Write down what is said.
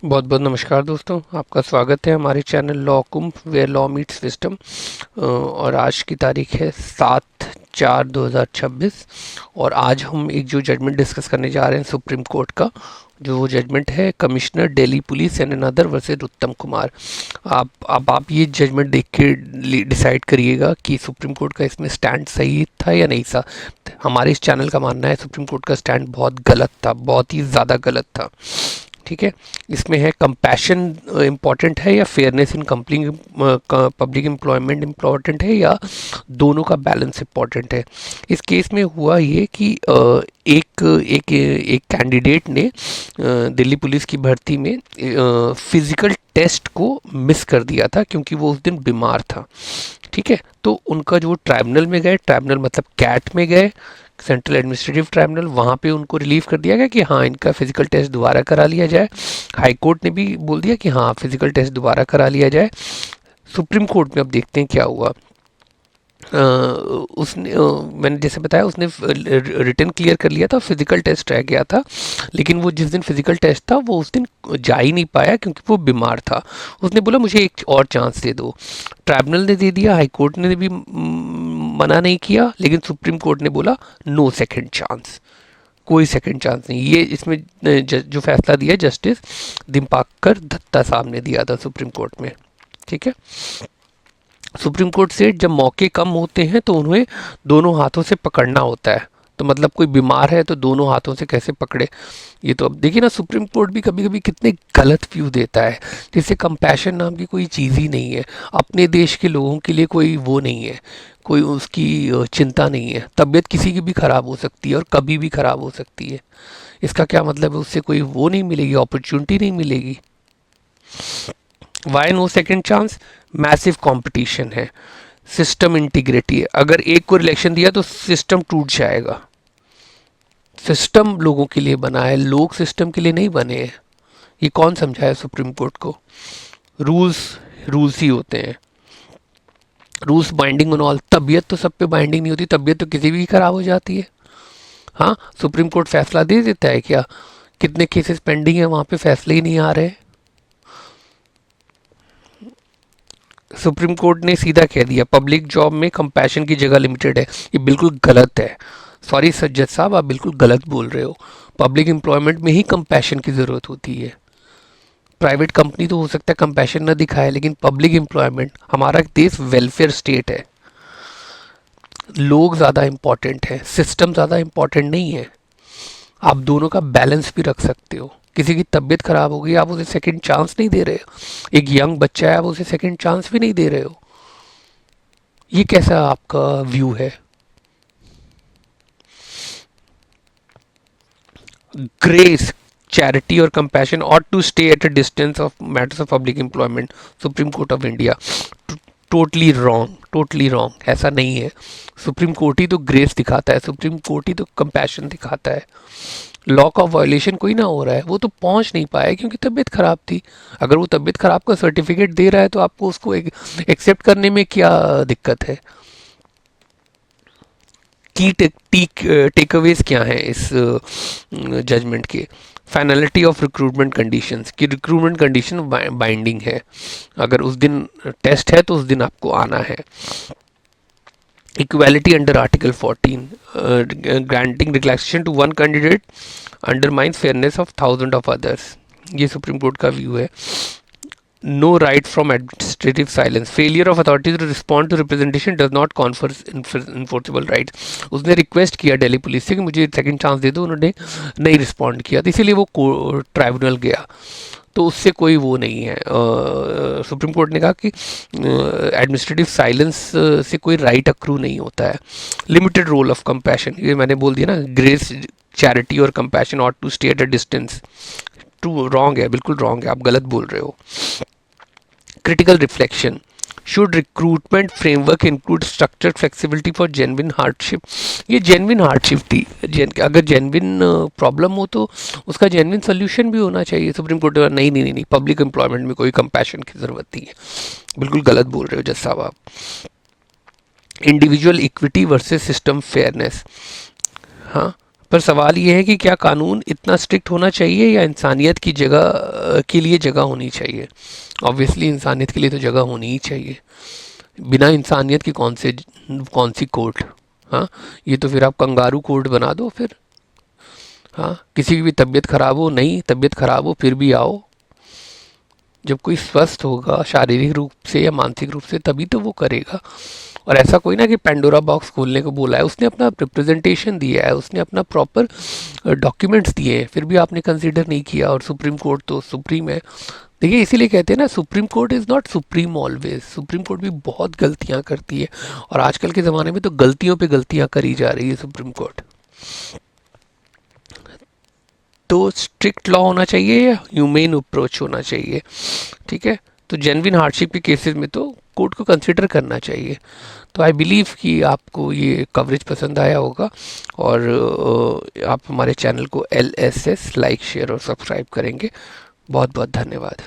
बहुत बहुत नमस्कार दोस्तों, आपका स्वागत है हमारे channel law Kumbh where law meets wisdom. और आज की तारीख है 7/4/2026। और आज हम एक जो जजमेंट डिस्कस करने जा रहे हैं सुप्रीम कोर्ट का, जो वो जजमेंट है commissioner Delhi police and another versus उत्तम कुमार। आप ये जजमेंट देख के डिसाइड करिएगा कि सुप्रीम कोर्ट का इसमें स्टैंड सही था या नहीं था। हमारे इस चैनल का मानना है सुप्रीम कोर्ट का स्टैंड बहुत गलत था, बहुत ही ज़्यादा गलत था। ठीक है, इसमें है कंपैशन इम्पॉर्टेंट है या fairness in public employment important है या दोनों का बैलेंस इम्पॉर्टेंट है। इस केस में हुआ ये कि एक एक एक कैंडिडेट ने दिल्ली पुलिस की भर्ती में फिजिकल टेस्ट को मिस कर दिया था क्योंकि वो उस दिन बीमार था। ठीक है, तो उनका जो ट्राइब्यूनल में गए, ट्राइब्यूनल मतलब कैट में गए, सेंट्रल एडमिनिस्ट्रेटिव ट्राइब्यूनल, वहाँ पे उनको रिलीव कर दिया गया कि हाँ इनका फिजिकल टेस्ट दोबारा करा लिया जाए। हाई कोर्ट ने भी बोल दिया कि हाँ फिजिकल टेस्ट दोबारा करा लिया जाए। सुप्रीम कोर्ट में अब देखते हैं क्या हुआ। मैंने जैसे बताया उसने रिटन क्लियर कर लिया था, फिजिकल टेस्ट रह गया था, लेकिन वो जिस दिन फिजिकल टेस्ट था वो उस दिन जा ही नहीं पाया क्योंकि वो बीमार था। उसने बोला मुझे एक और चांस दे दो। ट्राइब्यूनल ने दे दिया, हाई कोर्ट ने भी मना नहीं किया, लेकिन सुप्रीम कोर्ट ने बोला नो सेकंड चांस, कोई सेकंड चांस नहीं। ये इसमें जो फैसला दिया जस्टिस दिम्पाकर दत्ता साहब ने दिया था सुप्रीम कोर्ट में। ठीक है, सुप्रीम कोर्ट से जब मौके कम होते हैं तो उन्हें दोनों हाथों से पकड़ना होता है। तो मतलब कोई बीमार है तो दोनों हाथों से कैसे पकड़े। ये तो अब देखिए ना, सुप्रीम कोर्ट भी कभी कभी कितने गलत व्यू देता है। जैसे कंपैशन नाम की कोई चीज़ ही नहीं है, अपने देश के लोगों के लिए कोई वो नहीं है, कोई उसकी चिंता नहीं है। तबीयत किसी की भी ख़राब हो सकती है और कभी भी ख़राब हो सकती है। इसका क्या मतलब है, उससे कोई वो नहीं मिलेगी, अपॉर्चुनिटी नहीं मिलेगी। Why no second chance? Massive competition है, सिस्टम इंटीग्रिटी है। अगर एक को इलेक्शन दिया तो सिस्टम टूट जाएगा। सिस्टम लोगों के लिए बना है, लोग सिस्टम के लिए नहीं बने हैं। ये कौन समझाया सुप्रीम कोर्ट को? रूल्स रूल्स ही होते हैं, रूल्स बाइंडिंग ऑन ऑल। तबीयत तो सब पे बाइंडिंग नहीं होती, तबीयत तो किसी भी खराब हो जाती है। हाँ, सुप्रीम कोर्ट फैसला दे देता है क्या? कितने केसेस पेंडिंग है वहाँ पे फैसले ही नहीं आ रहे। सुप्रीम कोर्ट ने सीधा कह दिया पब्लिक जॉब में कंपैशन की जगह लिमिटेड है। ये बिल्कुल गलत है। सॉरी सज्जद साहब, आप बिल्कुल गलत बोल रहे हो। पब्लिक एम्प्लॉयमेंट में ही कंपैशन की ज़रूरत होती है। प्राइवेट कंपनी तो हो सकता है कंपैशन न दिखाए, लेकिन पब्लिक एम्प्लॉयमेंट, हमारा देश वेलफेयर स्टेट है। लोग ज़्यादा इम्पॉर्टेंट है, सिस्टम ज़्यादा इम्पॉर्टेंट नहीं है। आप दोनों का बैलेंस भी रख सकते हो। किसी की तबीयत खराब हो गई, आप उसे सेकंड चांस नहीं दे रहे हो। एक यंग बच्चा है, आप उसे सेकंड चांस भी नहीं दे रहे हो। ये कैसा आपका व्यू है? ग्रेस, चैरिटी और compassion ought to stay at a distance of matters of public employment, supreme court of India. Totally wrong, totally wrong, ऐसा नहीं है। सुप्रीम कोर्ट ही तो ग्रेस दिखाता है, सुप्रीम कोर्ट ही तो कंपैशन दिखाता है। लॉ का वायलेशन कोई ना हो रहा है, वो तो पहुंच नहीं पाया क्योंकि तबीयत खराब थी। अगर वो तबीयत खराब का सर्टिफिकेट दे रहा है तो आपको उसको एक्सेप्ट करने में क्या दिक्कत है? की टेकअवेज क्या हैं इस जजमेंट के? फाइनलिटी ऑफ रिक्रूटमेंट कंडीशंस, कि रिक्रूटमेंट कंडीशन बाइंडिंग है। अगर उस दिन टेस्ट है तो उस दिन आपको आना है। Equality under article 14, granting relaxation to one candidate undermines fairness of thousand of others. ये सुप्रीम कोर्ट का व्यू है। No right from administrative silence, failure of authority to respond to representation does not confer enforceable rights. उसने request किया Delhi police से कि मुझे second chance दे दो, उन्होंने नहीं रिस्पॉन्ड किया, तो इसीलिए वो ट्राइब्यूनल गया। तो उससे कोई वो नहीं है। सुप्रीम कोर्ट ने कहा कि एडमिनिस्ट्रेटिव साइलेंस से कोई राइट अक्रू नहीं होता है। लिमिटेड रोल ऑफ कंपैशन, ये मैंने बोल दिया ना, ग्रेस, चैरिटी और compassion ought to stay at a distance. Too wrong है, बिल्कुल रॉन्ग है, आप गलत बोल रहे हो। Critical reflection, should recruitment framework include structured flexibility for genuine hardship. ये जेन्युइन हार्डशिप थी, अगर जेन्युइन प्रॉब्लम हो तो उसका जेन्युइन सोल्यूशन भी होना चाहिए। सुप्रीम कोर्ट ने नहीं नहीं नहीं, पब्लिक एम्प्लॉयमेंट में कोई कंपैशन की ज़रूरत नहीं है। बिल्कुल गलत बोल रहे हो जज साहब आप। Individual equity versus system fairness, हाँ, पर सवाल ये है कि क्या कानून इतना स्ट्रिक्ट होना चाहिए या इंसानियत की जगह के लिए जगह होनी चाहिए। ऑब्वियसली इंसानियत के लिए तो जगह होनी ही चाहिए, बिना इंसानियत की कौन सी कोर्ट। हाँ, ये तो फिर आप कंगारू कोर्ट बना दो फिर। हाँ, किसी की भी तबीयत खराब हो, नहीं तबीयत खराब हो फिर भी आओ। जब कोई स्वस्थ होगा शारीरिक रूप से या मानसिक रूप से तभी तो वो करेगा। और ऐसा कोई ना कि पेंडोरा बॉक्स खोलने को बोला है, उसने अपना रिप्रेजेंटेशन दिया है, उसने अपना प्रॉपर डॉक्यूमेंट्स दिए हैं, फिर भी आपने कंसीडर नहीं किया। और सुप्रीम कोर्ट तो सुप्रीम है। देखिए इसीलिए कहते हैं ना, supreme court is not supreme always. Supreme court भी बहुत गलतियां करती है, और आजकल के ज़माने में तो गलतियों पे गलतियां करी जा रही है सुप्रीम कोर्ट। तो स्ट्रिक्ट लॉ होना चाहिए या ह्यूमेन अप्रोच होना चाहिए, ठीक है। तो जेन्युइन हार्डशिप के केसेस में तो कोर्ट को कंसिडर करना चाहिए। तो आई बिलीव कि आपको ये कवरेज पसंद आया होगा, और आप हमारे चैनल को LSS लाइक शेयर और सब्सक्राइब करेंगे। बहुत बहुत धन्यवाद।